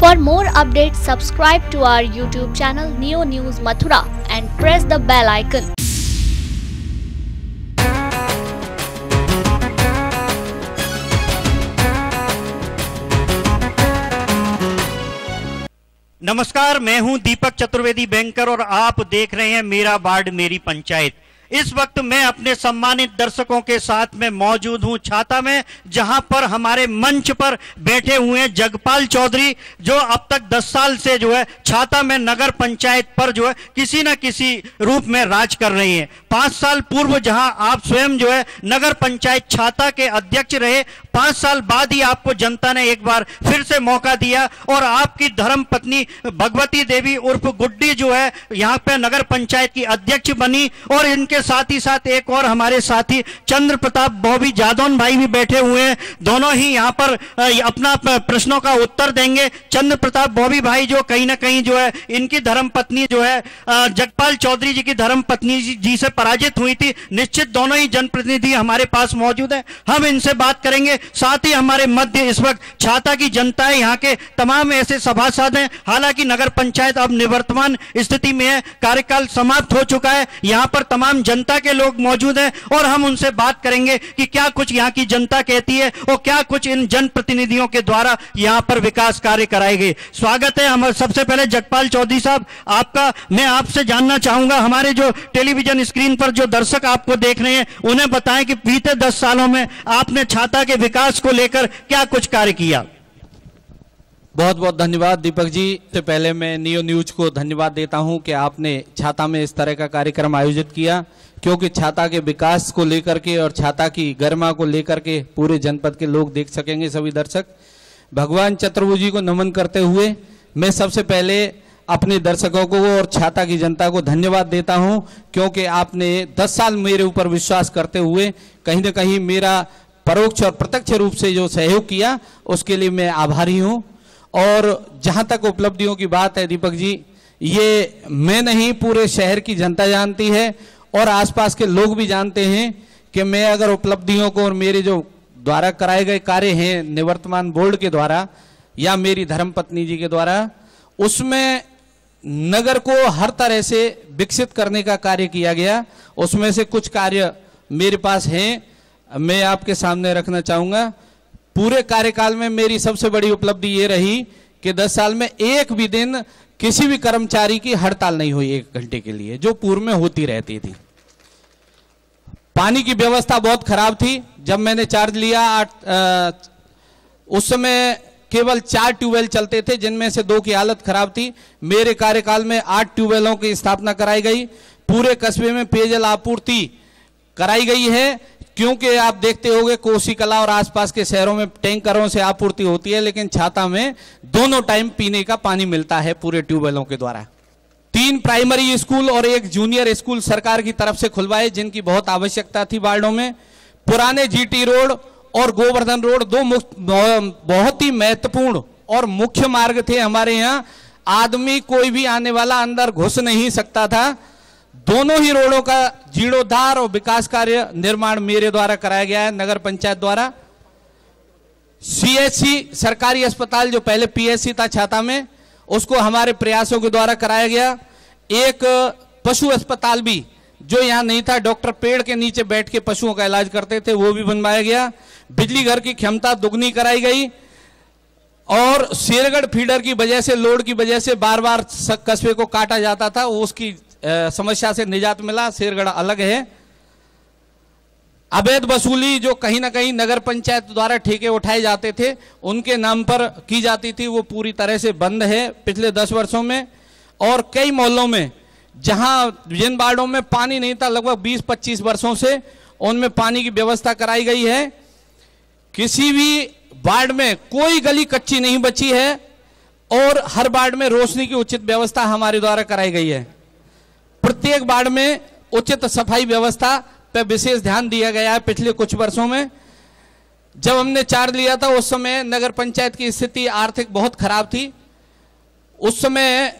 For more updates, subscribe to our YouTube channel Neo News Mathura and press the bell icon. नमस्कार, मैं हूं दीपक Chaturvedi banker और आप देख रहे हैं मेरा वार्ड मेरी पंचायत। इस वक्त मैं अपने सम्मानित दर्शकों के साथ में मौजूद हूं छाता में, जहां पर हमारे मंच पर बैठे हुए हैं जगपाल चौधरी, जो अब तक 10 साल से जो है छाता में नगर पंचायत पर जो है किसी न किसी रूप में राज कर रही हैं। 5 साल पूर्व जहां आप स्वयं जो है नगर पंचायत छाता के अध्यक्ष रहे, 5 साल बाद ही आपको जनता ने एक बार फिर से मौका दिया और आपकी धर्म पत्नी भगवती देवी उर्फ गुड्डी जो है यहाँ पे नगर पंचायत की अध्यक्ष बनी। और इनके साथ ही साथ एक और हमारे साथी चंद्र प्रताप बॉबी जादौन भाई भी बैठे हुए हैं, दोनों ही यहाँ पर अपना प्रश्नों का उत्तर देंगे। चंद्र प्रताप बॉबी भाई जो कहीं ना कहीं जो है इनकी धर्म पत्नी जो है जगपाल चौधरी जी की धर्म पत्नी जी से पराजित हुई थी। निश्चित दोनों ही जनप्रतिनिधि हमारे पास मौजूद है, हम इनसे बात करेंगे। साथ ही हमारे मध्य इस वक्त छाता की जनता है, यहाँ के तमाम ऐसे सभासद हैं। हालांकि नगर पंचायत अब निवर्तमान स्थिति में है, कार्यकाल समाप्त हो चुका है, यहाँ पर तमाम जनता के लोग मौजूद हैं और हम उनसे बात करेंगे कि क्या कुछ यहाँ की जनता कहती है और क्या कुछ इन जनप्रतिनिधियों के द्वारा यहाँ पर विकास कार्य कराए गए। स्वागत है हमारे सबसे पहले जगपाल चौधरी साहब आपका। मैं आपसे जानना चाहूंगा, हमारे जो टेलीविजन स्क्रीन पर जो दर्शक आपको देख रहे हैं उन्हें बताएं कि बीते 10 सालों में आपने छाता के विकास को लेकर क्या कुछ कार्य किया। बहुत बहुत धन्यवाद दीपक जी। से पहले मैं नियो न्यूज को धन्यवाद देता हूं कि आपने छाता में इस तरह का कार्यक्रम आयोजित किया, क्योंकि छाता के विकास को लेकर के और छाता की गरिमा को लेकर के पूरे जनपद के लोग देख सकेंगे, सभी दर्शक। भगवान चतुर्भुज जी को नमन करते हुए मैं सबसे पहले अपने दर्शकों को और छाता की जनता को धन्यवाद देता हूं, क्योंकि आपने 10 साल मेरे ऊपर विश्वास करते हुए कहीं ना कहीं मेरा परोक्ष और प्रत्यक्ष रूप से जो सहयोग किया उसके लिए मैं आभारी हूं। और जहां तक उपलब्धियों की बात है दीपक जी, ये मैं नहीं पूरे शहर की जनता जानती है और आसपास के लोग भी जानते हैं कि मैं अगर उपलब्धियों को और मेरे जो द्वारा कराए गए कार्य हैं निवर्तमान बोर्ड के द्वारा या मेरी धर्मपत्नी जी के द्वारा, उसमें नगर को हर तरह से विकसित करने का कार्य किया गया। उसमें से कुछ कार्य मेरे पास हैं, मैं आपके सामने रखना चाहूँगा। पूरे कार्यकाल में मेरी सबसे बड़ी उपलब्धि ये रही कि 10 साल में एक भी दिन किसी भी कर्मचारी की हड़ताल नहीं हुई 1 घंटे के लिए, जो पूर्व में होती रहती थी। पानी की व्यवस्था बहुत खराब थी। जब मैंने चार्ज लिया उस समय केवल 4 ट्यूबवेल चलते थे, जिनमें से 2 की हालत खराब थी। मेरे कार्यकाल में 8 ट्यूबवेलों की स्थापना कराई गई। पूरे कस्बे में पेयजल आपूर्ति कराई गई है, क्योंकि आप देखते होंगे कोसी कला और आसपास के शहरों में टैंकरों से आपूर्ति होती है, लेकिन छाता में दोनों टाइम पीने का पानी मिलता है पूरे ट्यूबवेलों के द्वारा। 3 प्राइमरी स्कूल और 1 जूनियर स्कूल सरकार की तरफ से खुलवाए, जिनकी बहुत आवश्यकता थी वार्डों में। पुराने जीटी रोड और गोवर्धन रोड 2 बहुत ही महत्वपूर्ण और मुख्य मार्ग थे हमारे यहाँ। आदमी कोई भी आने वाला अंदर घुस नहीं सकता था। दोनों ही रोडों का जीर्णोद्धार और विकास कार्य निर्माण मेरे द्वारा कराया गया है नगर पंचायत द्वारा। सीएचसी सरकारी अस्पताल जो पहले पीएचसी था छाता में, उसको हमारे प्रयासों के द्वारा कराया गया। एक पशु अस्पताल भी जो यहाँ नहीं था, डॉक्टर पेड़ के नीचे बैठ के पशुओं का इलाज करते थे, वो भी बनवाया गया। बिजली घर की क्षमता दुगनी कराई गई और शेरगढ़ फीडर की वजह से, लोड की वजह से बार बार कस्बे को काटा जाता था, उसकी समस्या से निजात मिला। शेरगढ़ अलग है। अवैध वसूली जो कहीं ना कहीं नगर पंचायत द्वारा ठेके उठाए जाते थे, उनके नाम पर की जाती थी, वो पूरी तरह से बंद है पिछले 10 वर्षों में। और कई मोहल्लों में जहां जिन वार्डों में पानी नहीं था, लगभग 20-25 वर्षों से उनमें पानी की व्यवस्था कराई गई है। किसी भी वार्ड में कोई गली कच्ची नहीं बची है और हर वार्ड में रोशनी की उचित व्यवस्था हमारे द्वारा कराई गई है। प्रत्येक वार्ड में उचित सफाई व्यवस्था पर विशेष ध्यान दिया गया है। पिछले कुछ वर्षों में जब हमने चार्ज लिया था उस समय नगर पंचायत की स्थिति आर्थिक बहुत खराब थी। उस समय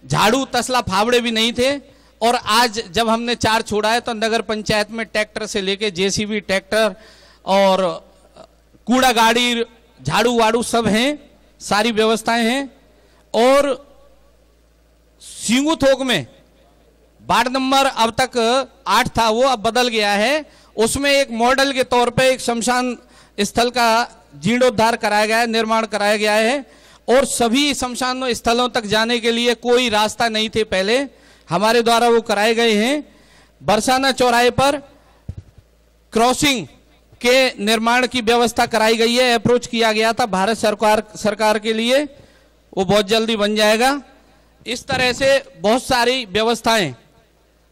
झाड़ू तसला फावड़े भी नहीं थे, और आज जब हमने चार्ज छोड़ा है तो नगर पंचायत में ट्रैक्टर से लेके जेसीबी ट्रैक्टर और कूड़ा गाड़ी झाड़ू वाड़ू सब हैं, सारी व्यवस्थाएं हैं। और सिंगुथोक में वार्ड नंबर अब तक 8 था, वो अब बदल गया है। उसमें एक मॉडल के तौर पे एक शमशान स्थल का जीर्णोद्धार कराया गया है, निर्माण कराया गया है। और सभी शमशान स्थलों तक जाने के लिए कोई रास्ता नहीं थे पहले, हमारे द्वारा वो कराए गए हैं। बरसाना चौराहे पर क्रॉसिंग के निर्माण की व्यवस्था कराई गई है, अप्रोच किया गया था भारत सरकार के लिए, वो बहुत जल्दी बन जाएगा। इस तरह से बहुत सारी व्यवस्थाएं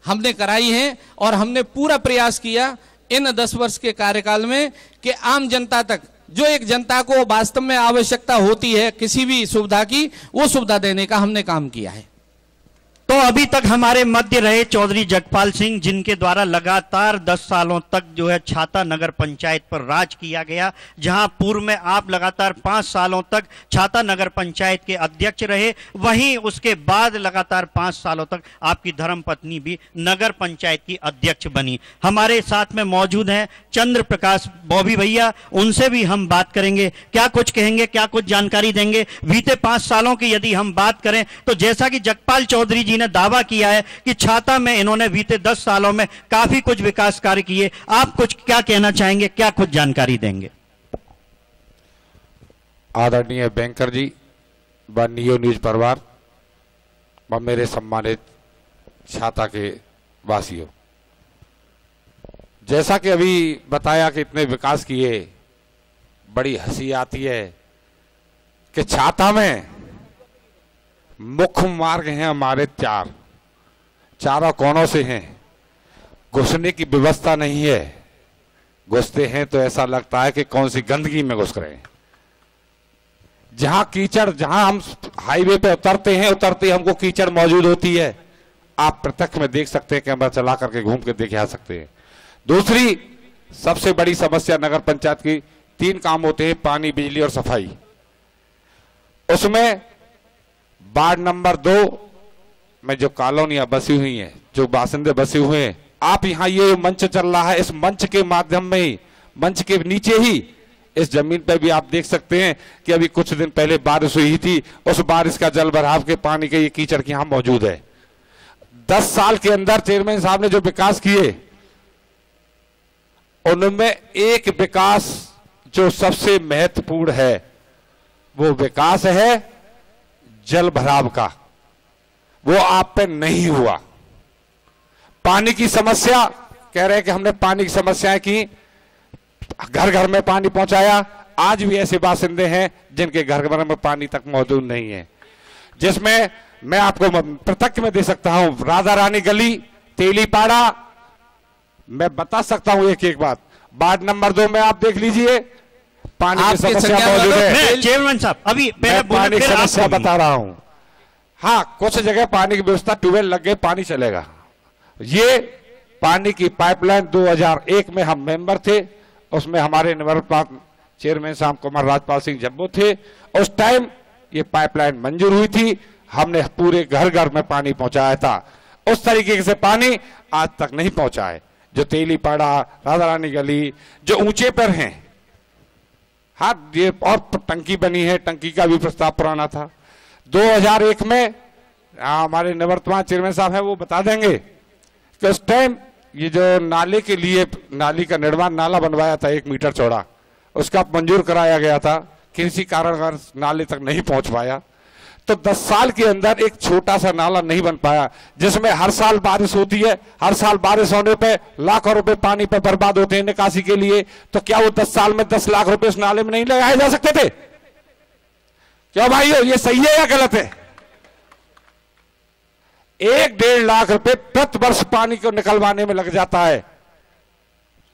हमने कराई हैं और हमने पूरा प्रयास किया इन 10 वर्ष के कार्यकाल में कि आम जनता तक, जो एक जनता को वास्तव में आवश्यकता होती है किसी भी सुविधा की, वो सुविधा देने का हमने काम किया है। तो अभी तक हमारे मध्य रहे चौधरी जगपाल सिंह, जिनके द्वारा लगातार 10 सालों तक जो है छाता नगर पंचायत पर राज किया गया, जहां पूर्व में आप लगातार 5 सालों तक छाता नगर पंचायत के अध्यक्ष रहे, वहीं उसके बाद लगातार 5 सालों तक आपकी धर्मपत्नी भी नगर पंचायत की अध्यक्ष बनी। हमारे साथ में मौजूद हैं चंद्र प्रकाश बॉबी भैया, उनसे भी हम बात करेंगे, क्या कुछ कहेंगे, क्या कुछ जानकारी देंगे। बीते 5 सालों की यदि हम बात करें तो जैसा कि जगपाल चौधरी जी ने दावा किया है कि छाता में इन्होंने बीते 10 सालों में काफी कुछ विकास कार्य किए, आप कुछ क्या कहना चाहेंगे, क्या कुछ जानकारी देंगे। आदरणीय बैंकर जी व नियो न्यूज परिवार व मेरे सम्मानित छाता के वासियों, जैसा कि अभी बताया कि इतने विकास किए, बड़ी हंसी आती है कि छाता में मुख्य मार्ग हैं हमारे चारों कोनों से हैं, घुसने की व्यवस्था नहीं है। घुसते हैं तो ऐसा लगता है कि कौन सी गंदगी में घुस रहे हैं। जहां कीचड़, जहां हम हाईवे पे उतरते हैं, उतरते हमको कीचड़ मौजूद होती है, आप प्रत्यक्ष में देख सकते हैं, कैमरा चला करके घूम के देख आ सकते हैं। दूसरी सबसे बड़ी समस्या नगर पंचायत की 3 काम होते हैं, पानी, बिजली और सफाई। उसमें वार्ड नंबर 2 में जो कॉलोनियां बसी हुई हैं, जो बासिंदे बसे हुए हैं, आप यहाँ ये मंच चल रहा है, इस मंच के माध्यम में ही, मंच के नीचे ही इस जमीन पर भी आप देख सकते हैं कि अभी कुछ दिन पहले बारिश हुई थी, उस बारिश का जल भराव के पानी के ये कीचड़ की यहाँ मौजूद है। 10 साल के अंदर चेयरमैन साहब ने जो विकास किए, उनमें एक विकास जो सबसे महत्वपूर्ण है, वो विकास है जल भराव का, वो आप पे नहीं हुआ। पानी की समस्या कह रहे हैं कि हमने पानी की समस्याएं की, घर घर में पानी पहुंचाया। आज भी ऐसे बासिंदे हैं जिनके घर घर में पानी तक मौजूद नहीं है, जिसमें मैं आपको प्रत्यक्ष में दे सकता हूं। राधा रानी गली, तेलीपाड़ा, मैं बता सकता हूं एक एक बात। वार्ड नंबर 2 में आप देख लीजिए, पानी की समस्या मौजूद है। चेयरमैन साहब अभी पानी की समस्या बता रहा हूं। हाँ, कुछ जगह पानी की व्यवस्था, ट्यूबवेल लग गए, पानी चलेगा। ये पानी की पाइपलाइन 2001 में हम मेंबर थे, उसमें हमारे निवर्तमान चेयरमैन साहब कुमार राजपाल सिंह जब्बो थे। उस टाइम ये पाइपलाइन मंजूर हुई थी, हमने पूरे घर घर में पानी पहुंचाया था। उस तरीके से पानी आज तक नहीं पहुंचा है। जो तेलीपाड़ा, राधा रानी गली, जो ऊंचे पर हैं, हाँ, ये और टंकी बनी है, टंकी का भी प्रस्ताव पुराना था। 2001 में हमारे निवर्तमान चेयरमैन साहब हैं, वो बता देंगे कि उस टाइम ये जो नाले के लिए, नाली का निर्माण, नाला बनवाया था 1 मीटर चौड़ा, उसका मंजूर कराया गया था, किसी कारण नाले तक नहीं पहुंच पाया। तो 10 साल के अंदर एक छोटा सा नाला नहीं बन पाया, जिसमें हर साल बारिश होती है, हर साल बारिश होने पे लाखों रुपए पानी पे बर्बाद होते हैं निकासी के लिए। तो क्या वो 10 साल में 10 लाख रुपए उस नाले में नहीं लगाए जा सकते थे? क्यों भाइयों, ये सही है या गलत है? 1-1.5 लाख रुपए प्रति वर्ष पानी को निकलवाने में लग जाता है,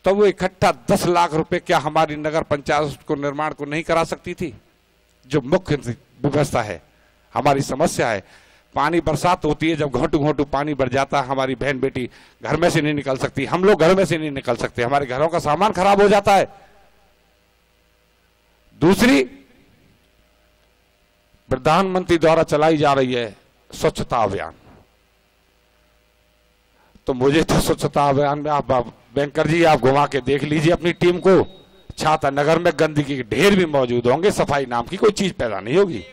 तो वो इकट्ठा 10 लाख रुपए क्या हमारी नगर पंचायत को निर्माण को नहीं करा सकती थी? जो मुख्य व्यवस्था है, हमारी समस्या है, पानी बरसात होती है, जब घोंटू घोंटू पानी बढ़ जाता है, हमारी बहन बेटी घर में से नहीं निकल सकती, हम लोग घर में से नहीं निकल सकते, हमारे घरों का सामान खराब हो जाता है। दूसरी, प्रधानमंत्री द्वारा चलाई जा रही है स्वच्छता अभियान। तो मुझे तो स्वच्छता अभियान में, आप बैंकर जी आप घुमा के देख लीजिए अपनी टीम को, छाता नगर में गंदगी के ढेर भी मौजूद होंगे, सफाई नाम की कोई चीज पैदा नहीं होगी।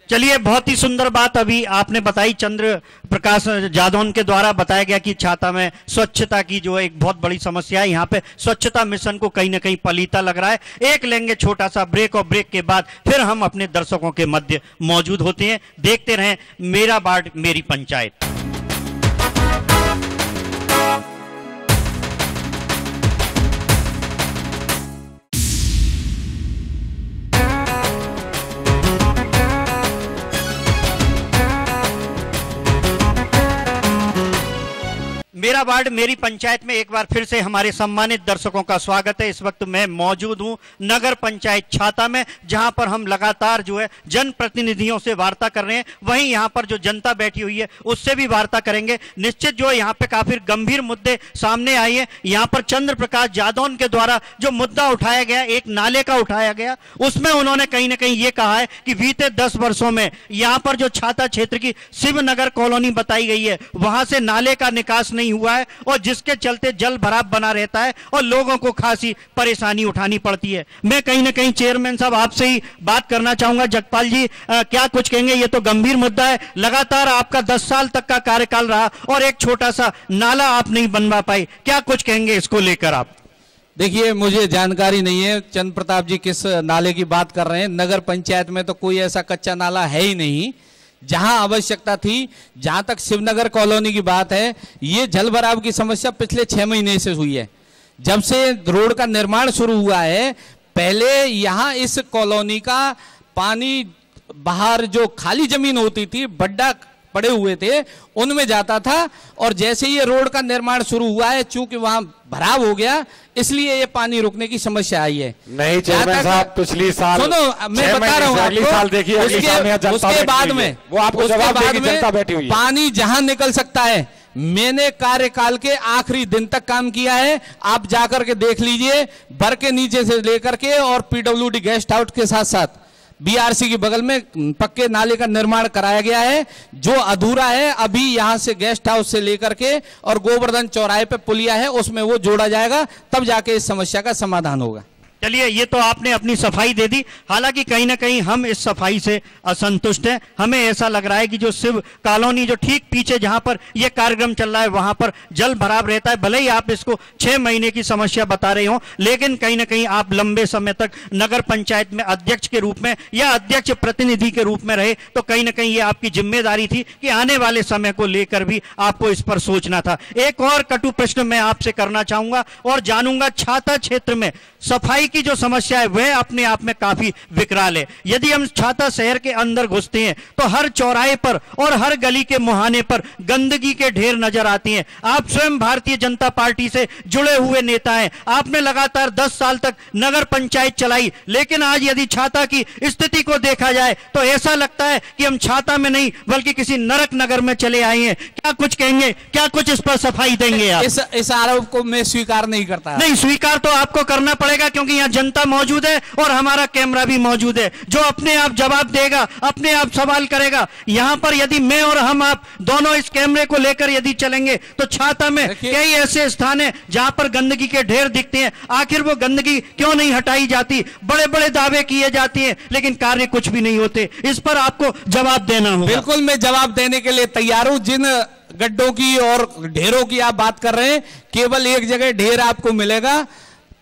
चलिए, बहुत ही सुंदर बात अभी आपने बताई। चंद्र प्रकाश जादौन के द्वारा बताया गया कि छाता में स्वच्छता की जो एक बहुत बड़ी समस्या है, यहाँ पे स्वच्छता मिशन को कहीं ना कहीं पलीता लग रहा है। एक लेंगे छोटा सा ब्रेक और ब्रेक के बाद फिर हम अपने दर्शकों के मध्य मौजूद होते हैं। देखते रहें मेरा वार्ड मेरी पंचायत। मेरा वार्ड मेरी पंचायत में एक बार फिर से हमारे सम्मानित दर्शकों का स्वागत है। इस वक्त मैं मौजूद हूं नगर पंचायत छाता में, जहां पर हम लगातार जो है जनप्रतिनिधियों से वार्ता कर रहे हैं। वहीं यहां पर जो जनता बैठी हुई है उससे भी वार्ता करेंगे। निश्चित जो यहां पे काफी गंभीर मुद्दे सामने आए हैं। यहां पर चंद्र प्रकाश जादौन के द्वारा जो मुद्दा उठाया गया, एक नाले का उठाया गया, उसमें उन्होंने कहीं ना कहीं ये कहा है कि बीते 10 वर्षों में यहां पर जो छाता क्षेत्र की शिवनगर कॉलोनी बताई गई है, वहां से नाले का निकास नहीं हुआ है और जिसके चलते जल भराव बना रहता है और लोगों को खासी परेशानी उठानी पड़ती है। मैं कहीं ना कहीं चेयरमैन साहब आपसे ही बात करना चाहूंगा। जगपाल जी, क्या कुछ कहेंगे? ये तो गंभीर मुद्दा है। लगातार आपका 10 साल तक का कार्यकाल रहा और एक छोटा सा नाला आप नहीं बनवा पाए। क्या कुछ कहेंगे इसको लेकर आप? देखिए, मुझे जानकारी नहीं है चंद्र प्रताप जी किस नाले की बात कर रहे हैं। नगर पंचायत में तो कोई ऐसा कच्चा नाला है ही नहीं। जहां आवश्यकता थी, जहां तक शिवनगर कॉलोनी की बात है, ये जल भराव की समस्या पिछले 6 महीने से हुई है। जब से रोड का निर्माण शुरू हुआ है, पहले यहां इस कॉलोनी का पानी बाहर जो खाली जमीन होती थी, बड्डा पड़े हुए थे, उनमें जाता था। और जैसे ये रोड का निर्माण शुरू हुआ है, चूंकि वहां भराव हो गया, इसलिए ये पानी रुकने की समस्या आई है। नहीं चेयरमैन साहब, पिछली साल सुनो, मैं बता रहा हूँ अगली साल देखिए, उसके बाद में वो आपको जवाब देगी, जनता बैठी हुई है। पानी जहां निकल सकता है, मैंने कार्यकाल के आखिरी दिन तक काम किया है। आप जाकर के देख लीजिए, बर के नीचे से लेकर के और पीडब्ल्यूडी गेस्ट हाउस के साथ साथ बीआरसी के बगल में पक्के नाले का निर्माण कराया गया है। जो अधूरा है, अभी यहां से गेस्ट हाउस से लेकर के और गोवर्धन चौराहे पे पुलिया है, उसमें वो जोड़ा जाएगा, तब जाके इस समस्या का समाधान होगा। चलिए, ये तो आपने अपनी सफाई दे दी। हालांकि कहीं ना कहीं हम इस सफाई से असंतुष्ट हैं। हमें ऐसा लग रहा है कि जो शिव कॉलोनी जो ठीक पीछे जहां पर यह कार्यक्रम चल रहा है, वहां पर जल भराव रहता है। भले ही आप इसको 6 महीने की समस्या बता रहे हो, लेकिन कहीं ना कहीं आप लंबे समय तक नगर पंचायत में अध्यक्ष के रूप में या अध्यक्ष प्रतिनिधि के रूप में रहे, तो कहीं ना कहीं ये आपकी जिम्मेदारी थी कि आने वाले समय को लेकर भी आपको इस पर सोचना था। एक और कटु प्रश्न मैं आपसे करना चाहूंगा और जानूंगा, छाता क्षेत्र में सफाई की जो समस्या है वह अपने आप में काफी विकराल है। यदि हम छाता शहर के अंदर घुसते हैं तो हर चौराहे पर और हर गली के मुहाने पर गंदगी के ढेर नजर आती हैं। आप स्वयं भारतीय जनता पार्टी से जुड़े हुए नेता हैं, आपने लगातार 10 साल तक नगर पंचायत चलाई, लेकिन आज यदि छाता की स्थिति को देखा जाए तो ऐसा लगता है कि हम छाता में नहीं बल्कि किसी नरक नगर में चले आए हैं। क्या कुछ कहेंगे? क्या कुछ इस पर सफाई देंगे आप? इस आरोप को मैं स्वीकार नहीं करता। नहीं, स्वीकार तो आपको करना पड़ेगा, क्योंकि यहाँ जनता मौजूद है और हमारा कैमरा भी मौजूद है, जो अपने आप जवाब देगा, अपने आप सवाल करेगा। यहां पर यदि मैं और हम आप दोनों इस कैमरे को लेकर यदि चलेंगे तो छाता में कई ऐसे स्थान हैं जहां पर गंदगी के ढेर दिखते हैं। आखिर वो गंदगी क्यों नहीं हटाई जाती? बड़े बड़े दावे किए जाते हैं लेकिन कार्य कुछ भी नहीं होते। इस पर आपको जवाब देना होगा। बिल्कुल, मैं जवाब देने के लिए तैयार हूं। जिन गड्ढों की और ढेरों की आप बात कर रहे हैं, केवल एक जगह ढेर आपको मिलेगा,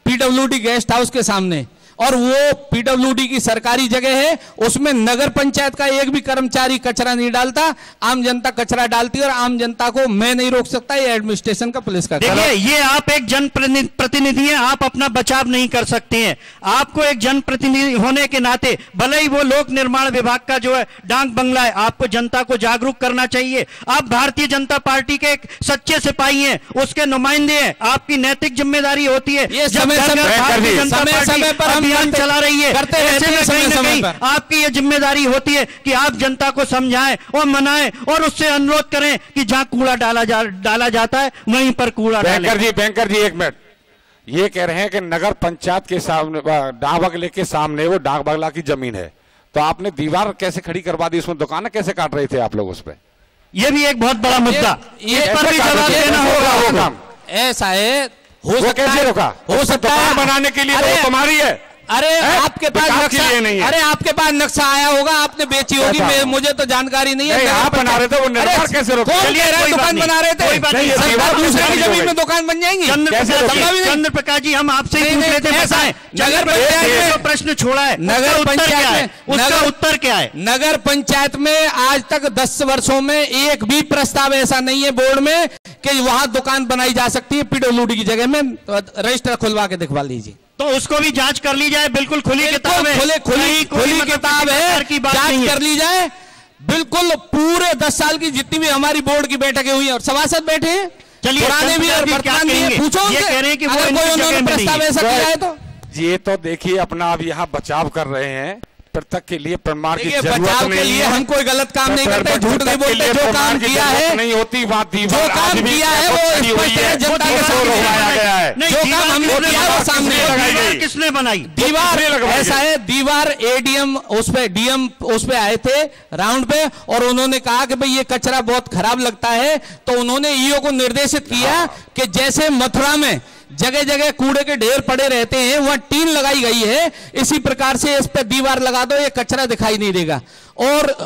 पीडब्ल्यूडी गेस्ट हाउस के सामने, और वो पीडब्ल्यूडी की सरकारी जगह है। उसमें नगर पंचायत का एक भी कर्मचारी कचरा नहीं डालता, आम जनता कचरा डालती है और आम जनता को मैं नहीं रोक सकता, ये एडमिनिस्ट्रेशन का, पुलिस का। देखिए, ये आप एक जनप्रतिनिधि हैं, आप अपना बचाव नहीं कर सकते हैं। आपको एक जनप्रतिनिधि होने के नाते, भले ही वो लोक निर्माण विभाग का जो है डाक बंगला है, आपको जनता को जागरूक करना चाहिए। आप भारतीय जनता पार्टी के एक सच्चे सिपाही हैं, उसके नुमाइंदे हैं, आपकी नैतिक जिम्मेदारी होती है। ये समय पर अभियान चला रही है, ऐसे में कहीं ना कहीं आपकी ये जिम्मेदारी होती है कि आप जनता को समझाएं और मनाएं और उससे अनुरोध करें कि जहां कूड़ा डाला जाता है वहीं पर कूड़ा डालें। बैंकर जी एक मिनट, ये कह रहे हैं कि नगर पंचायत के सामने, डाक बंगले के सामने वो डाक बंगला की जमीन है, तो आपने दीवार कैसे खड़ी करवा दी? उसमें दुकानें कैसे काट रहे थे आप लोग? उस पर यह भी एक बहुत बड़ा मुद्दा, इस पर भी जवाब देना होगा। वो काम ऐसा है, हो सकता है, कैसे रोका? हो सकता है बनाने के लिए तो तुम्हारी है, अरे आपके पास नक्शा नहीं है। अरे आपके पास नक्शा आया होगा, आपने बेची होगी, मुझे तो जानकारी नहीं है। आप बना रहे थे वो निर्माण कैसे रोक? दुकान बना रहे थे, सरकार दूसरे की जमीन में दुकान बन जाएंगी। चंद्र प्रकाश जी हम आपसे ही पूछ रहे थे, नगर पंचायत में प्रश्न छोड़ा है, नगर पंचायत में उसका उत्तर क्या है? नगर पंचायत में आज तक 10 वर्षों में एक भी प्रस्ताव ऐसा नहीं है बोर्ड में कि वहां दुकान बनाई जा सकती है पीडब्ल्यूडी की जगह में। रजिस्टर खुलवा के दिखवा लीजिए, तो उसको भी जांच कर ली जाए। बिल्कुल खुली किताब है, खुली किताब है, जांच कर ली जाए। बिल्कुल पूरे 10 साल की जितनी भी हमारी बोर्ड की बैठकें हुई है और सभासद बैठे हैं, चलिए पुराने भी और वर्तमान भी, पूछो ये कह रहे हैं कि वो कोई उन्होंने प्रस्ताव ऐसा किया है तो ये तो देखिए अपना अब यहाँ बचाव कर रहे हैं, पृथक के लिए प्रमाण की जरूरत बचाव के लिए हम कोई गलत काम नहीं करते, झूठ नहीं बोलते। जो काम किया है नहीं होती बात, जो काम किया है वो स्पष्ट है, जनता के सामने गया है। जो काम हमने किया वो सामने लगाई गई। किसने बनाई दीवार? ऐसा है, दीवार एडीएम उस पे डीएम उस पे आए थे राउंड पे और उन्होंने कहा कि भाई ये कचरा बहुत खराब लगता है, तो उन्होंने ईओ को निर्देशित किया कि जैसे मथुरा में जगह जगह कूड़े के ढेर पड़े रहते हैं, वहां टीन लगाई गई है, इसी प्रकार से इस पे दीवार लगा दो, ये कचरा दिखाई नहीं देगा। और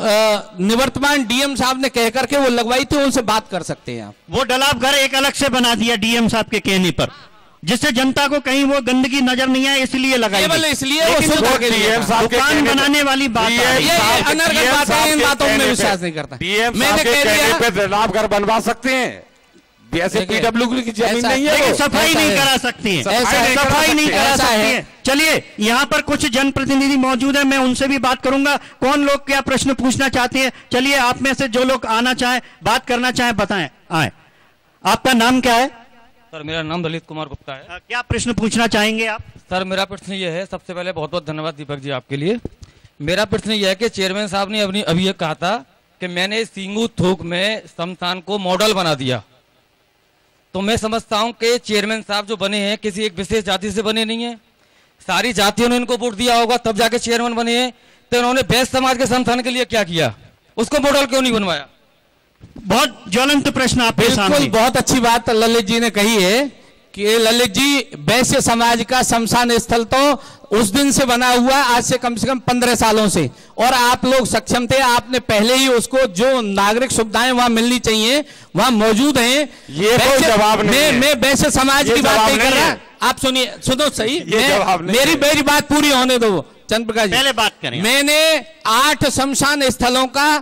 निवर्तमान डीएम साहब ने कह करके वो लगवाई थी, उनसे बात कर सकते हैं आप। वो डलाप घर एक अलग से बना दिया डीएम साहब के कहने पर, जिससे जनता को कहीं वो गंदगी नजर नहीं आए, इसलिए लगाई। केवल इसलिए वो दुकान बनाने वाली बात है, अनर्गल बातें हैं, इन बातों में विश्वास नहीं करता। मैंने कह दिया डलाप घर बनवा सकते हैं, ऐसे पीडब्ल्यूडी की जमीन नहीं है, लेकिन सफाई नहीं करा सकती है, सफाई नहीं करा सकती है। चलिए यहाँ पर कुछ जनप्रतिनिधि मौजूद हैं, मैं उनसे भी बात करूंगा। कौन लोग क्या प्रश्न पूछना चाहते हैं? चलिए आप में से जो लोग आना चाहें, बात करना चाहें, बताएं, आए। आपका नाम क्या है? सर मेरा नाम ललित कुमार गुप्ता है। क्या प्रश्न पूछना चाहेंगे आप? सर मेरा प्रश्न ये है, सबसे पहले बहुत बहुत धन्यवाद दीपक जी आपके लिए। मेरा प्रश्न यह है कि चेयरमैन साहब ने अभी ये कहा था कि मैंने सींगू थोक में शमशान को मॉडल बना दिया, तो मैं समझता हूं कि चेयरमैन साहब जो बने हैं किसी एक विशेष जाति से बने नहीं है, सारी जातियों ने इनको वोट दिया होगा तब जाके चेयरमैन बने हैं। तो इन्होंने वैश्य समाज के शमशान के लिए क्या किया, उसको मॉडल क्यों नहीं बनवाया? बहुत ज्वलंत प्रश्न आपके सामने। बहुत अच्छी बात ललित जी ने कही है कि ललित जी वैश्य समाज का शमशान स्थल तो उस दिन से बना हुआ, आज से कम 15 सालों से, और आप लोग सक्षम थे, आपने पहले ही उसको जो नागरिक सुविधाएं वहां मिलनी चाहिए वहां मौजूद हैं। ये कोई जवाब नहीं है। मैं वैश्य समाज की बात नहीं कर रहा, आप सुनिए, सुनो सही, मेरी बात पूरी होने दो चंद्र प्रकाश जी, पहले बात करें। मैंने 8 शमशान स्थलों का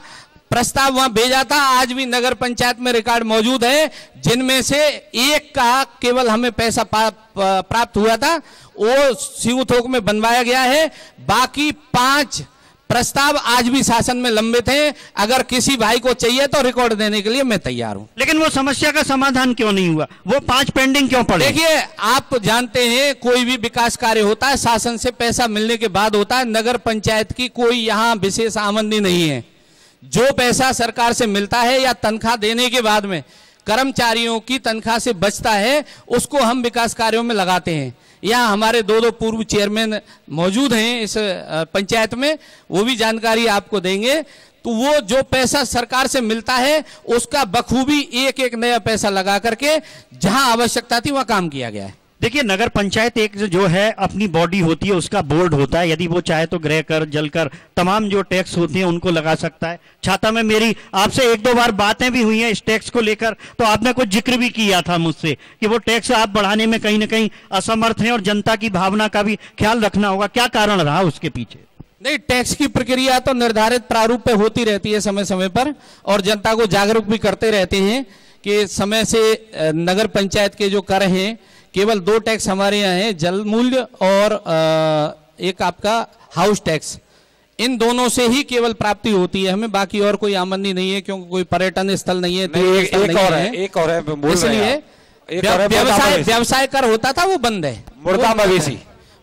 प्रस्ताव वहां भेजा था, आज भी नगर पंचायत में रिकॉर्ड मौजूद है, जिनमें से एक का केवल हमें पैसा प्राप्त हुआ था, वो सींगू थोक में बनवाया गया है। बाकी 5 प्रस्ताव आज भी शासन में लंबित हैं। अगर किसी भाई को चाहिए तो रिकॉर्ड देने के लिए मैं तैयार हूं। लेकिन वो समस्या का समाधान क्यों नहीं हुआ? वो 5 पेंडिंग क्यों पड़े? देखिए, आप जानते हैं कोई भी विकास कार्य होता है शासन से पैसा मिलने के बाद होता है। नगर पंचायत की कोई यहाँ विशेष आमदनी नहीं है। जो पैसा सरकार से मिलता है या तनख्वाह देने के बाद में कर्मचारियों की तनख्वाह से बचता है, उसको हम विकास कार्यों में लगाते हैं। यहाँ हमारे 2 पूर्व चेयरमैन मौजूद हैं इस पंचायत में, वो भी जानकारी आपको देंगे। तो वो जो पैसा सरकार से मिलता है उसका बखूबी एक नया पैसा लगा करके जहां आवश्यकता थी वहां काम किया गया है। देखिए, नगर पंचायत एक जो है अपनी बॉडी होती है, उसका बोर्ड होता है। यदि वो चाहे तो गृह कर, जल कर, तमाम जो टैक्स होते हैं उनको लगा सकता है। छाता में मेरी आपसे 1-2 बार बातें भी हुई हैं इस टैक्स को लेकर, तो आपने कुछ जिक्र भी किया था मुझसे कि वो टैक्स आप बढ़ाने में कहीं ना कहीं असमर्थ हैं और जनता की भावना का भी ख्याल रखना होगा। क्या कारण रहा उसके पीछे? नहीं, टैक्स की प्रक्रिया तो निर्धारित प्रारूप पे होती रहती है समय समय पर, और जनता को जागरूक भी करते रहते हैं कि समय से नगर पंचायत के जो कर हैं, केवल 2 टैक्स हमारे यहाँ हैं, जल मूल्य और एक आपका हाउस टैक्स। इन दोनों से ही केवल प्राप्ति होती है हमें, बाकी और कोई आमदनी नहीं है, क्योंकि कोई पर्यटन स्थल नहीं है। एक और है इसलिए व्यवसाय कर होता था वो बंद है।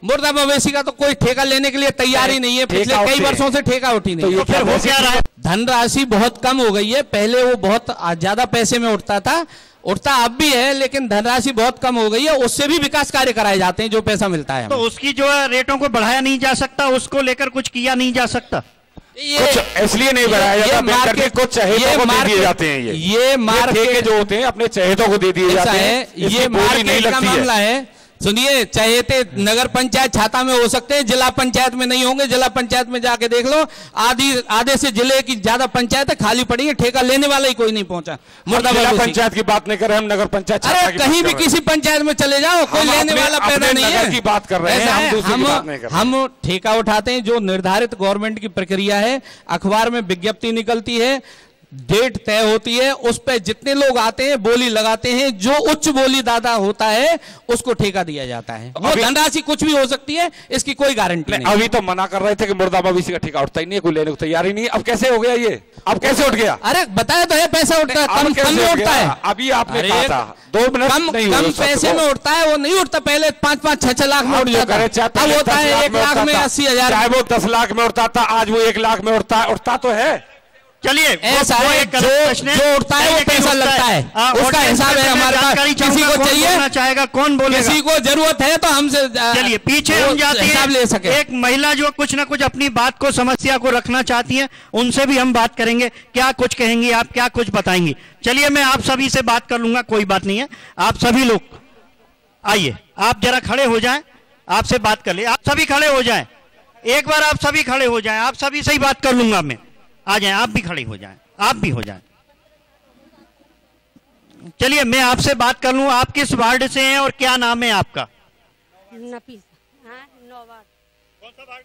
मुर्दा मवेशी का तो कोई ठेका लेने के लिए तैयार ही नहीं है, पिछले कई वर्षों से ठेका उठी नहीं। तो फिर हो क्या रहा है? धनराशि बहुत कम हो गई है। पहले वो बहुत ज्यादा पैसे में उठता अब भी है, लेकिन धनराशि बहुत कम हो गई है। उससे भी विकास कार्य कराए जाते हैं जो पैसा मिलता है। तो उसकी जो है रेटों को बढ़ाया नहीं जा सकता, उसको लेकर कुछ किया नहीं जा सकता? इसलिए नहीं बढ़ाया जाता, मार्केट को चहेतों को दे दिए जाते हैं। ये मार्केट जो होते हैं अपने चहेतों को दे दिए जाते हैं। ये मार्केट का मामला है। सुनिए, चहेते नगर पंचायत छाता में हो सकते हैं, जिला पंचायत में नहीं होंगे। जिला पंचायत में जाके देख लो, आधे से जिले की ज्यादा पंचायत खाली पड़ी है, ठेका लेने वाला ही कोई नहीं पहुंचा। जिला पंचायत की बात नहीं कर रहे हम, नगर पंचायत। अरे कहीं भी किसी पंचायत में चले जाओ, कोई लेने वाला पैदा नहीं है की बात कर रहे हैं हम ठेका उठाते हैं। जो निर्धारित गवर्नमेंट की प्रक्रिया है, अखबार में विज्ञप्ति निकलती है, डेट तय होती है, उस पे जितने लोग आते हैं बोली लगाते हैं, जो उच्च बोली दादा होता है उसको ठेका दिया जाता है। वो धनराशि कुछ भी हो सकती है, इसकी कोई गारंटी नहीं। अभी तो मना कर रहे थे कि मुर्दाबाद इसी का ठेका उठता ही नहीं है, कोई लेने को तैयार ही नहीं। अब कैसे हो गया ये? अब कैसे उठ गया? अरे बताया तो है, पैसा उठता है, कम उठता है। अभी आपने कहा था 2 मिनट कम पैसे में उठता है, वो नहीं उठता। पहले 5-5, 6-6 लाख में उठ जाता है, अब होता है 1 लाख में 80,000। चाहे वो 10 लाख में उठता था, आज वो 1 लाख में उठता तो है। चलिए, ऐसा है, जो उठता है वो पैसा लगता है, उसका हिसाब है हमारे पास। किसी को चाहिए चाहेगा, कौन बोलेगा? किसी को जरूरत है तो हमसे चलिए पीछे हम जाते हैं, ले सके। एक महिला जो कुछ ना कुछ अपनी बात को, समस्या को रखना चाहती है, उनसे भी हम बात करेंगे। क्या कुछ कहेंगी आप, क्या कुछ बताएंगी? चलिए मैं आप सभी से बात कर लूंगा, कोई बात नहीं है। आप सभी लोग आइए, आप जरा खड़े हो जाएं, आपसे बात कर ले। आप सभी खड़े हो जाएं, एक बार आप सभी खड़े हो जाएं, आप सभी से ही बात कर लूंगा मैं। आ जाएं, आप भी खड़े हो जाएं, आप भी हो जाएं। चलिए मैं आपसे बात कर लूं, आप किस वार्ड से हैं और क्या नाम है आपका? नफीस। हाँ, 9 वार्ड। कौन सा वार्ड?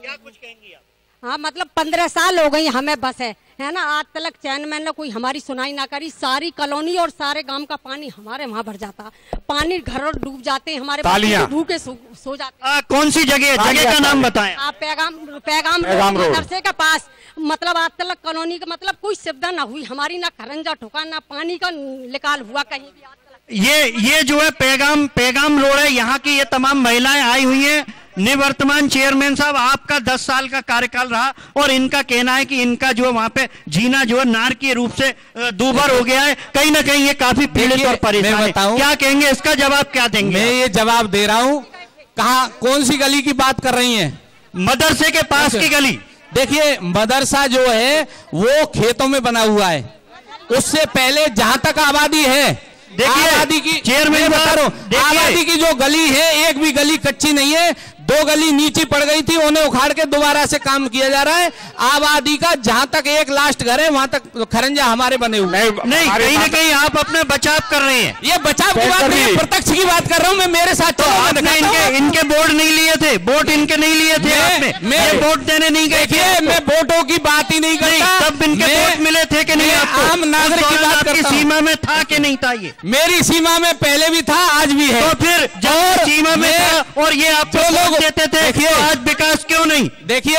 क्या कुछ कहेंगी आप? हाँ, मतलब 15 साल हो गई हमें बस है ना, आज तक चैनमैन ने कोई हमारी सुनाई ना करी। सारी कॉलोनी और सारे गांव का पानी हमारे वहाँ भर जाता, पानी घर डूब जाते हैं, हमारे भूखे सो जाते। कौन सी जगह का नाम बताएं आप? पैगाम मदरसे के पास। मतलब आज तक कॉलोनी का मतलब कोई सुविधा ना हुई हमारी, ना खरंजा ठोका, ना पानी का निकाल हुआ कहीं भी। ये जो है पैगाम रोड है, यहाँ की ये तमाम महिलाएं आई हुई हैं। निवर्तमान चेयरमैन साहब, आपका 10 साल का कार्यकाल रहा और इनका कहना है कि इनका जो वहां पे जीना जो है नारकीय रूप से दूभर हो गया है, कहीं ना कहीं ये काफी पीड़ित और परेशान है। क्या कहेंगे, इसका जवाब क्या देंगे? मैं ये जवाब दे रहा हूँ। कहाँ, कौन सी गली की बात कर रही हैं? मदरसे के पास की गली। देखिए, मदरसा जो है वो खेतों में बना हुआ है। उससे पहले जहां तक आबादी है, देखिए आबादी की चेयरमैन बता रहा हूं, आबादी की जो गली है, एक भी गली कच्ची नहीं है। 2 गली नीची पड़ गई थी, उन्हें उखाड़ के दोबारा से काम किया जा रहा है। आबादी का जहां तक एक लास्ट घर है वहां तक खरंजा हमारे बने हुए नहीं, कहीं ना कहीं आप अपने बचाव कर रहे हैं। ये बचाव की बात नहीं, प्रत्यक्ष की बात कर रहा हूँ मैं। मेरे साथ तो आपने इनके वोट नहीं लिए थे, वोट इनके नहीं लिए थे, मैं वोट देने नहीं गए थे। मैं वोटों की बात ही नहीं करता। तब इनके वोट मिले थे कि नहीं आपको? आम नागरिक की बात करता हूं। सीमा में था कि नहीं था? ये मेरी सीमा में पहले भी था, आज भी है। तो फिर जब सीमा में था और ये आप जो लोग देते थे, आज विकास क्यों नहीं? देखिए,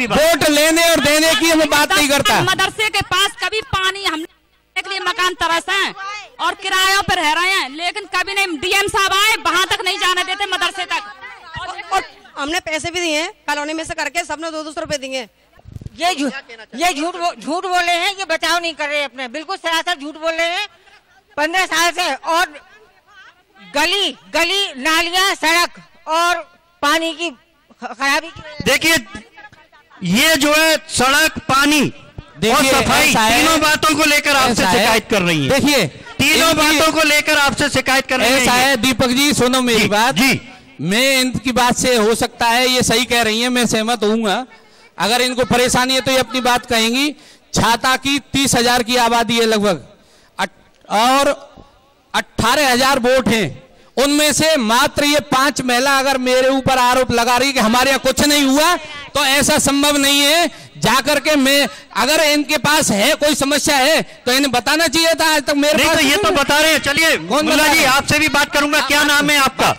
वोट लेने और देने की मैं बात नहीं करता। मदरसे के पास कभी पानी हमने के लिए मकान तरस हैं और किरायों पर रह रहे हैं, लेकिन कभी नहीं डीएम साहब आए, वहां तक नहीं जाने देते मदरसे तक। और हमने पैसे भी दिए हैं कॉलोनी में से करके, सबने 200 रुपए दिए। ये झूठ बोल रहे हैं, ये बचाव नहीं कर रहे अपने, बिल्कुल सरासर झूठ बोल रहे हैं 15 साल से। और गली नालियां, सड़क और पानी की खराबी की। देखिए, ये जो है सड़क, पानी और सफाई, तीनों बातों को लेकर आपसे शिकायत कर रही है। देखिए, तीनों बातों को लेकर आपसे शिकायत कर रही है। ऐसा है दीपक जी, सुनो मेरी बात जी। मैं इनकी बात से, हो सकता है ये सही कह रही है, मैं सहमत होऊंगा। अगर इनको परेशानी है तो ये अपनी बात कहेंगी। छाता की 30,000 की आबादी है लगभग, और 18,000 वोट हैं। उनमें से मात्र ये 5 महिला अगर मेरे ऊपर आरोप लगा रही कि हमारे यहाँ कुछ नहीं हुआ, तो ऐसा संभव नहीं है। जाकर के मैं, अगर इनके पास है कोई समस्या है तो इन्हें बताना चाहिए था। आज तक मेरे पास तो ये तो बता रहे हैं। चलिए मुल्ला जी, आपसे भी बात करूंगा। क्या नाम है आपका?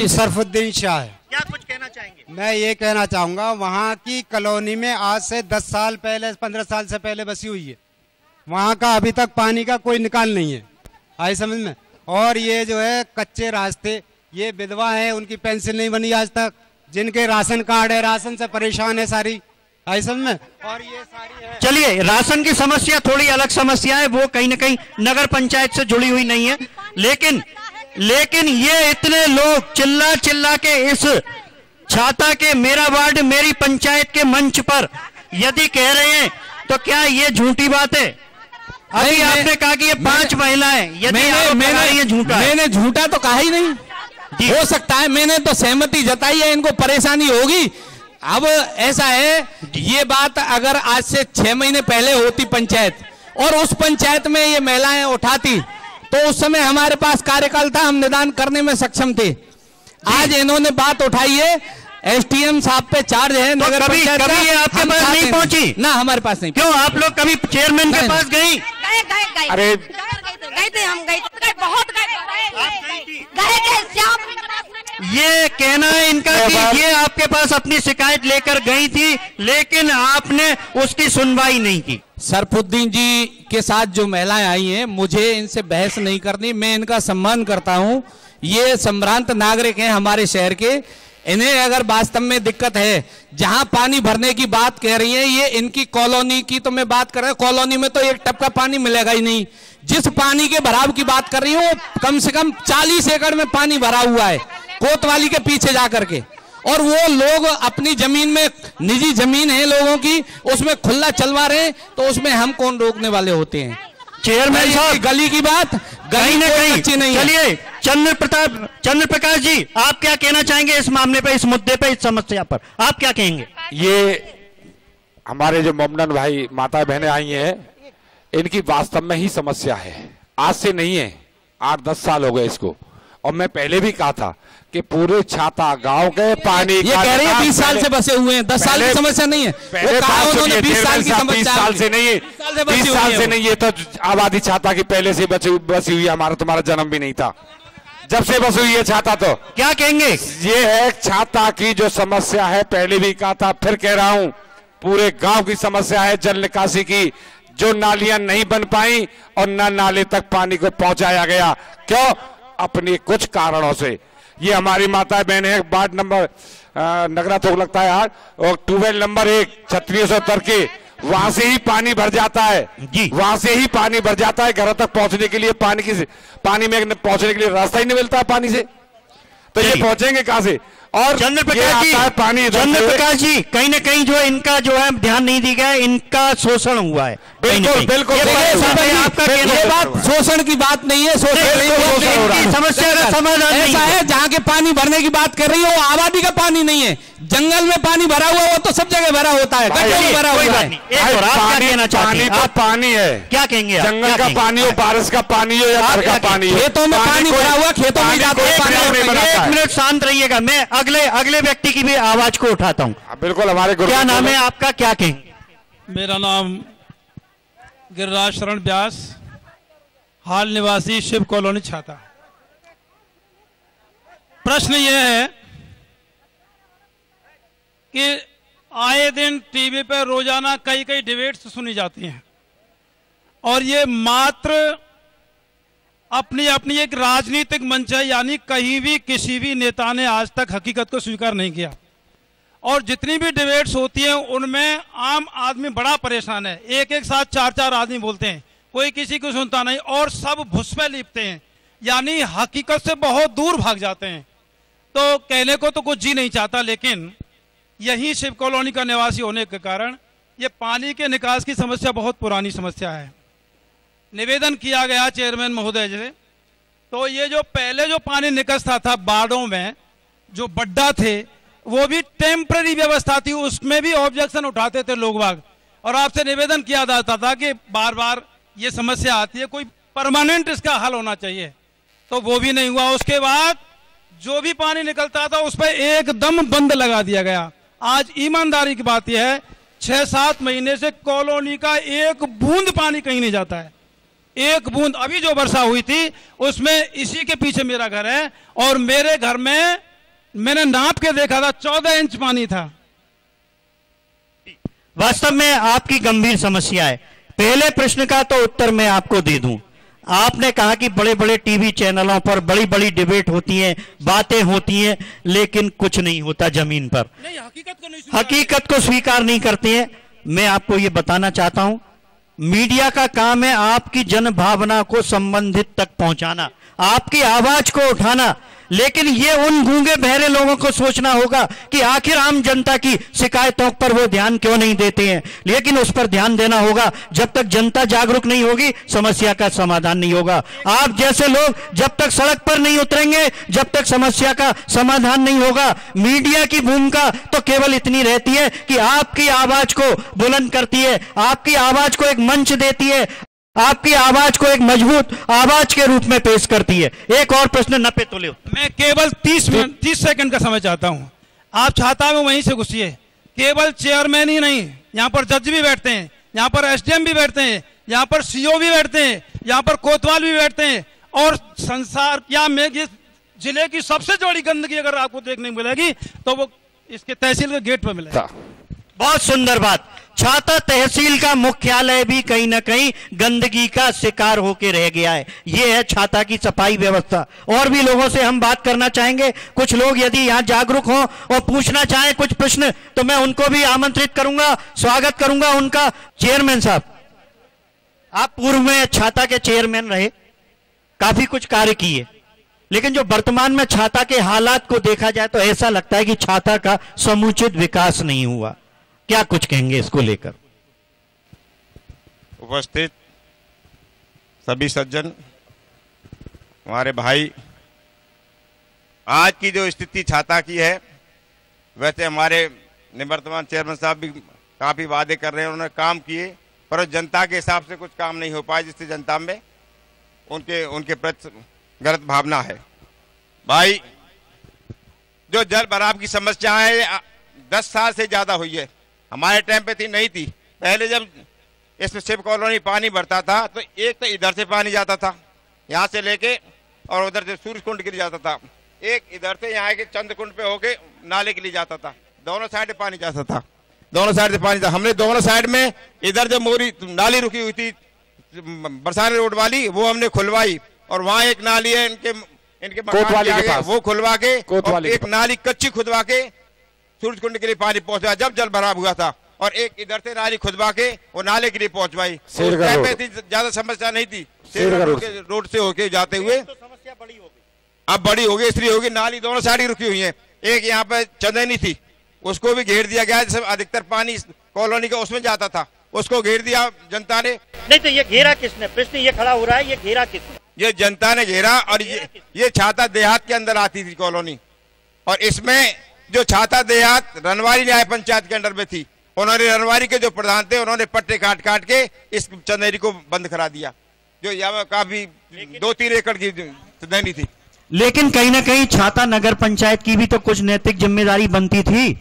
सरफुद्दीन शाह है। क्या कुछ कहना चाहेंगे? मैं ये कहना चाहूंगा, वहाँ की कॉलोनी में आज से 10 साल पहले, 15 साल से पहले बसी हुई है। वहाँ का अभी तक पानी का कोई निकाल नहीं है, आई समझ में। और ये जो है कच्चे रास्ते, ये विधवा है, उनकी पेंशन नहीं बनी आज तक। जिनके राशन कार्ड है, राशन से परेशान है सारी, आई समझ में। और ये सारी है। चलिए, राशन की समस्या थोड़ी अलग समस्या है, वो कहीं ना कहीं नगर पंचायत से जुड़ी हुई नहीं है। लेकिन ये इतने लोग चिल्ला के इस छाता के मेरा वार्ड मेरी पंचायत के मंच पर यदि कह रहे हैं, तो क्या ये झूठी बात है? अभी आपने कहा कि ये 5 महिलाएं, यदि आप बता रही हैं झूठा है। मैंने झूठा तो कहा ही नहीं, हो सकता है मैंने तो सहमति जताई है, इनको परेशानी होगी। अब ऐसा है, ये बात अगर आज से 6 महीने पहले होती पंचायत, और उस पंचायत में ये महिलाएं उठाती, तो उस समय हमारे पास कार्यकाल था, हम निदान करने में सक्षम थे। आज इन्होंने बात उठाई है, एसटीएम साहब पे चार्ज है, तो कभी ये आपके पास नहीं पहुंची ना? हमारे पास नहीं। क्यों, आप लोग कभी चेयरमैन के पास गई? अरे गए थे, हम गए, बहुत गए। ये कहना है इनका कि ये आपके पास अपनी शिकायत लेकर गई थी, लेकिन आपने उसकी सुनवाई नहीं की। सरफुद्दीन जी के साथ जो महिलाएं आई हैं, मुझे इनसे बहस नहीं करनी, मैं इनका सम्मान करता हूं। ये संभ्रांत नागरिक हैं हमारे शहर के, इन्हें अगर वास्तव में दिक्कत है, जहां पानी भरने की बात कह रही हैं, ये इनकी कॉलोनी की तो मैं बात कर रहा हूं, कॉलोनी में तो एक टप का पानी मिलेगा ही नहीं। जिस पानी के भराव की बात कर रही हूं, कम से कम 40 एकड़ में पानी भरा हुआ है कोतवाली के पीछे जाकर के, और वो लोग अपनी जमीन में, निजी जमीन है लोगों की, उसमें खुला चलवा रहे हैं, तो उसमें हम कौन रोकने वाले होते हैं? चेयरमैन साहब, गली की बात कहीं न कहीं अच्छी नहीं है। चलिए चंद्र प्रकाश जी, आप क्या कहना चाहेंगे इस मामले पे, इस मुद्दे पे, इस समस्या पर आप क्या कहेंगे? ये हमारे जो मोमडन भाई माता बहनें आई हैं, इनकी वास्तव में ही समस्या है, आज से नहीं है, 8-10 साल हो गए इसको। और मैं पहले भी कहा था कि पूरे छाता गांव के पानी, ये कह रहे हैं 20 साल से बसे हुए हैं, 10 साल की समस्या नहीं है। पहले 20 साल से नहीं है, 20 साल से नहीं है, 20 साल से नहीं है, तो आबादी छाता की पहले से बसी हुई है। हमारा तुम्हारा जन्म भी नहीं था जब से बसी हुई है छाता। तो क्या कहेंगे? ये है छाता की जो समस्या है, पहले भी कहा था, फिर कह रहा हूं, पूरे गांव की समस्या है जल निकासी की, जो नालियां नहीं बन पाई और न नाले तक पानी को पहुंचाया गया। क्यों? अपने कुछ कारणों से। ये हमारी माता बहन है, वार्ड नंबर नगरा थोक लगता है यार, और ट्यूबवेल नंबर 1 3670 के, वहां से ही पानी भर जाता है जी, वहां से ही पानी भर जाता है। घरों तक पहुंचने के लिए पानी में पहुंचने के लिए रास्ता ही नहीं मिलता है पानी से, तो ये पहुंचेंगे कहां से? और चंद्र प्रकाश जी, कहीं न कहीं जो इनका जो है ध्यान नहीं दिया गया, इनका शोषण हुआ है। बिल्कुल बिल्कुल, आपका ये बात शोषण की बात नहीं है, शोषण समस्या का समाधान ऐसा है, जहाँ के पानी भरने की बात कर रही हो, आबादी का पानी नहीं है, जंगल में पानी भरा हुआ हो तो सब जगह भरा होता है, गड्ढे में भरा हुआ है। पानी तो पानी है, क्या कहेंगे? जंगल का पानी हो, बारिश का पानी हो, या घर का पानी हो, खेतों में पानी भरा हुआ, खेतों में जाता है। 1 मिनट शांत रहिएगा, मैं अगले व्यक्ति की भी आवाज को उठाता हूं। बिल्कुल, हमारे क्या नाम है आपका, क्या कहेंगे? मेरा नाम गिरिराज शरण व्यास, हाल निवासी शिव कॉलोनी छाता। प्रश्न यह है कि आए दिन टीवी पर रोजाना कई डिबेट्स सुनी जाती हैं, और ये मात्र अपनी अपनी एक राजनीतिक मंच है, यानी कहीं भी किसी भी नेता ने आज तक हकीकत को स्वीकार नहीं किया। और जितनी भी डिबेट्स होती हैं उनमें आम आदमी बड़ा परेशान है, एक साथ 4-4 आदमी बोलते हैं, कोई किसी को सुनता नहीं, और सब भुस्से लिपते हैं, यानी हकीकत से बहुत दूर भाग जाते हैं। तो कहने को तो कुछ जी नहीं चाहता, लेकिन यही शिव कॉलोनी का निवासी होने के कारण ये पानी के निकास की समस्या बहुत पुरानी समस्या है। निवेदन किया गया चेयरमैन महोदय जी से, तो ये जो पहले जो पानी निकलता था बाड़ों में, जो बड्डा थे, वो भी टेम्पररी व्यवस्था थी, उसमें भी ऑब्जेक्शन उठाते थे लोग बाग, और आपसे निवेदन किया जाता था कि बार बार ये समस्या आती है, कोई परमानेंट इसका हल होना चाहिए, तो वो भी नहीं हुआ। उसके बाद जो भी पानी निकलता था उस पर एकदम बंद लगा दिया गया। आज ईमानदारी की बात यह है, 6-7 महीने से कॉलोनी का एक बूंद पानी कहीं नहीं जाता है, एक बूंद। अभी जो वर्षा हुई थी उसमें, इसी के पीछे मेरा घर है, और मेरे घर में मैंने नाप के देखा था 14 इंच पानी था। वास्तव में आपकी गंभीर समस्या है। पहले प्रश्न का तो उत्तर मैं आपको दे दूं। आपने कहा कि बड़े बड़े टीवी चैनलों पर बड़ी बड़ी डिबेट होती हैं, बातें होती हैं, लेकिन कुछ नहीं होता जमीन पर, हकीकत को स्वीकार नहीं करते हैं। मैं आपको यह बताना चाहता हूं, मीडिया का काम है आपकी जन भावना को संबंधित तक पहुंचाना, आपकी आवाज को उठाना। लेकिन ये उन गूंगे बहरे लोगों को सोचना होगा कि आखिर आम जनता की शिकायतों पर वो ध्यान क्यों नहीं देते हैं। लेकिन उस पर ध्यान देना होगा। जब तक जनता जागरूक नहीं होगी समस्या का समाधान नहीं होगा। आप जैसे लोग जब तक सड़क पर नहीं उतरेंगे, जब तक समस्या का समाधान नहीं होगा। मीडिया की भूमिका तो केवल इतनी रहती है कि आपकी आवाज को बुलंद करती है, आपकी आवाज को एक मंच देती है, आपकी आवाज को एक मजबूत आवाज के रूप में पेश करती है। एक और प्रश्न न पे तोले। मैं केवल 30 सेकंड का समय चाहता हूं। आप छाता में वहीं से घुसिए। केवल चेयरमैन ही नहीं, यहाँ पर जज भी बैठते हैं, यहाँ पर एसडीएम भी बैठते हैं, यहाँ पर सीओ भी बैठते हैं, यहाँ पर कोतवाल भी बैठते हैं। और संसार क्या में ये जिले की सबसे बड़ी गंदगी अगर आपको देखने को मिलेगी तो वो इसके तहसील के गेट पर मिलेगा। बहुत सुंदर बात। छाता तहसील का मुख्यालय भी कहीं ना कहीं गंदगी का शिकार होकर रह गया है। यह है छाता की सफाई व्यवस्था। और भी लोगों से हम बात करना चाहेंगे। कुछ लोग यदि यहां जागरूक हों और पूछना चाहें कुछ प्रश्न तो मैं उनको भी आमंत्रित करूंगा, स्वागत करूंगा उनका। चेयरमैन साहब, आप पूर्व में छाता के चेयरमैन रहे, काफी कुछ कार्य किए, लेकिन जो वर्तमान में छाता के हालात को देखा जाए तो ऐसा लगता है कि छाता का समुचित विकास नहीं हुआ। क्या कुछ कहेंगे इसको लेकर? उपस्थित सभी सज्जन, हमारे भाई, आज की जो स्थिति छाता की है, वैसे हमारे निवर्तमान चेयरमैन साहब भी काफी वादे कर रहे हैं, उन्होंने काम किए, पर जनता के हिसाब से कुछ काम नहीं हो पाए, जिससे जनता में उनके प्रति गलत भावना है। भाई, जो जल भराव की समस्या है 10 साल से ज्यादा हुई है। हमारे टाइम पे थी नहीं थी। पहले जब इसमें शिव कॉलोनी पानी भरता था तो एक तो इधर से पानी जाता था यहाँ से लेके, और उधर से सूर्य कुंड के लिए जाता था, एक इधर से यहाँ के चंद कुंड पे होके नाले के लिए जाता था। दोनों साइड पानी जाता था, दोनों साइड से पानी जाता। हमने दोनों साइड में इधर जो मोरी नाली रुकी हुई थी बरसाने रोड वाली, वो हमने खुलवाई, और वहाँ एक नाली है इनके मकान के आगे, वो खुलवा के, और एक नाली कच्ची खुदवा के सूरज कुंड के लिए पानी पहुंचवाया जब जल भराव हुआ था, और एक इधर से नाली खुदवा के वो नाले के लिए पहुंचवाई। ज्यादा समस्या नहीं थी, रोड से होके जाते हुए तो समस्या बड़ी हो गई। अब बड़ी हो गई, इसलिए होगी नाली दोनों साइड ही रुकी हुई है। एक यहाँ पे चंदनी थी, उसको भी घेर दिया गया, जिससे अधिकतर पानी कॉलोनी का उसमें जाता था, उसको घेर दिया जनता ने। नहीं तो ये घेरा किसने? प्रश्न ये खड़ा हो रहा है, ये घेरा किसने? ये जनता ने घेरा, और ये छाता देहात के अंदर आती थी कॉलोनी, और इसमें जो छाता देहात रनवारी न्याय पंचायत के अंडर में थी, उन्होंने रनवारी के जो प्रधान थे उन्होंने पट्टे काट काट के इस चंदेरी को बंद करा दिया, जो यहाँ काफी 2-3 एकड़ की चंदेरी थी। लेकिन कहीं ना कहीं छाता नगर पंचायत की भी तो कुछ नैतिक जिम्मेदारी बनती थी।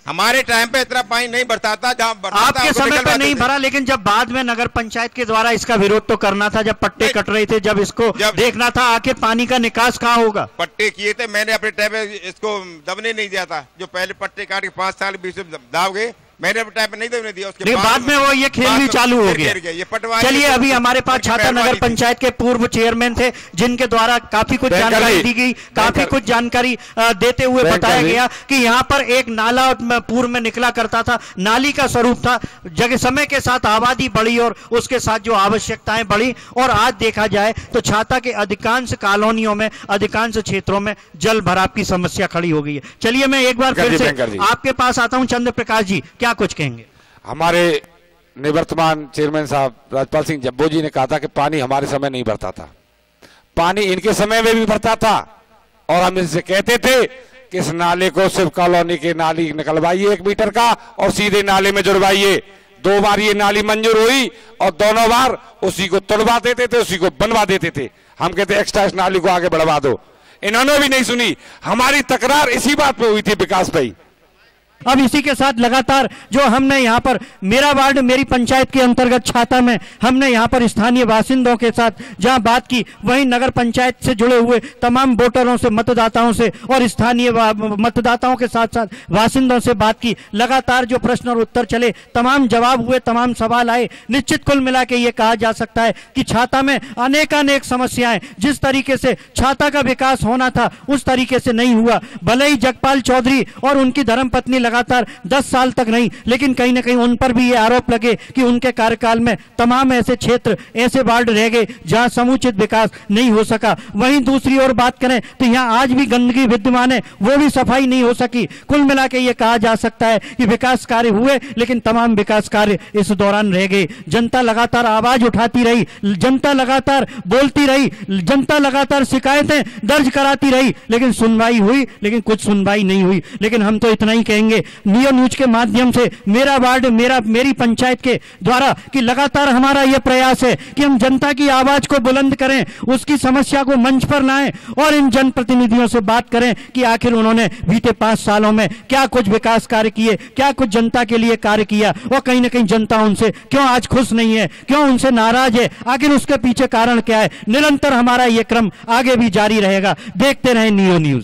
हमारे टाइम पे इतना पानी नहीं भरता था, जहाँ आपके समय पे नहीं भरा, लेकिन जब बाद में नगर पंचायत के द्वारा इसका विरोध तो करना था, जब पट्टे कट रहे थे, जब इसको देखना था आखिर पानी का निकास कहाँ होगा। पट्टे किए थे, मैंने अपने टाइम पे इसको दबने नहीं दिया था। जो पहले पट्टे काट के 5 साल बीच दाव गए, मैंने अपने टाइम पे नहीं दबने दिया। उसके बाद में वो ये खेल भी चालू हो गया। चलिए, अभी हमारे पास छाता नगर पंचायत के पूर्व चेयरमैन थे, जिनके द्वारा काफी कुछ जानकारी दी गई, काफी कुछ जानकारी देते हुए बताया गया कि यहाँ पर एक नाला पूर्व में निकला करता था, नाली का स्वरूप था। जगह समय के साथ आबादी बढ़ी और उसके साथ जो आवश्यकताएं बढ़ी, और आज देखा जाए तो छाता के अधिकांश कॉलोनियों में, अधिकांश क्षेत्रों में जल भराव की समस्या खड़ी हो गई है। चलिए, मैं एक बार फिर से आपके पास आता हूं। चंद्र प्रकाश जी, क्या कुछ कहेंगे? हमारे निवर्तमान चेयरमैन साहब राजपाल सिंह जब्बो जी ने कहा था कि पानी हमारे समय नहीं भरता था, पानी इनके समय में भी भरता था, और हम इनसे कहते थे कि इस नाले को शिव कॉलोनी के नाली निकलवाइए 1 मीटर का और सीधे नाले में जुड़वाइए। 2 बार ये नाली मंजूर हुई और दोनों बार उसी को तोड़वा देते थे, उसी को बनवा देते थे। हम कहते एक्स्ट्रा इस नाली को आगे बढ़वा दो, इन्होंने भी नहीं सुनी। हमारी तकरार इसी बात पे हुई थी विकास भाई। अब इसी के साथ लगातार जो हमने यहाँ पर मेरा वार्ड मेरी पंचायत के अंतर्गत छाता में हमने यहाँ पर स्थानीय बासिंदों के साथ जहाँ बात की, वहीं नगर पंचायत से जुड़े हुए तमाम वोटरों से, मतदाताओं से और स्थानीय मतदाताओं के साथ साथ बासिंदों से बात की। लगातार जो प्रश्न और उत्तर चले, तमाम जवाब हुए, तमाम सवाल आए। निश्चित कुल मिला के ये कहा जा सकता है कि छाता में अनेकानेक समस्याएं, जिस तरीके से छाता का विकास होना था उस तरीके से नहीं हुआ। भले ही जगपाल चौधरी और उनकी धर्मपत्नी लगातार 10 साल तक नहीं, लेकिन कहीं ना कहीं उन पर भी ये आरोप लगे कि उनके कार्यकाल में तमाम ऐसे क्षेत्र, ऐसे वार्ड रह गए जहां समुचित विकास नहीं हो सका। वहीं दूसरी ओर बात करें तो यहां आज भी गंदगी विद्यमान है, वो भी सफाई नहीं हो सकी। कुल मिला के ये कहा जा सकता है कि विकास कार्य हुए, लेकिन तमाम विकास कार्य इस दौरान रह गए। जनता लगातार आवाज उठाती रही, जनता लगातार बोलती रही, जनता लगातार शिकायतें दर्ज कराती रही, लेकिन सुनवाई हुई, लेकिन कुछ सुनवाई नहीं हुई। लेकिन हम तो इतना ही कहेंगे नियो न्यूज के माध्यम से, मेरा वार्ड मेरी पंचायत के द्वारा, कि लगातार हमारा यह प्रयास है कि हम जनता की आवाज को बुलंद करें, उसकी समस्या को मंच पर लाएं और इन जनप्रतिनिधियों से बात करें कि आखिर उन्होंने बीते 5 सालों में क्या कुछ विकास कार्य किए, क्या कुछ जनता के लिए कार्य किया, और कहीं ना कहीं जनता उनसे क्यों आज खुश नहीं है, क्यों उनसे नाराज है, आखिर उसके पीछे कारण क्या है। निरंतर हमारा यह क्रम आगे भी जारी रहेगा। देखते रहें नियो न्यूज।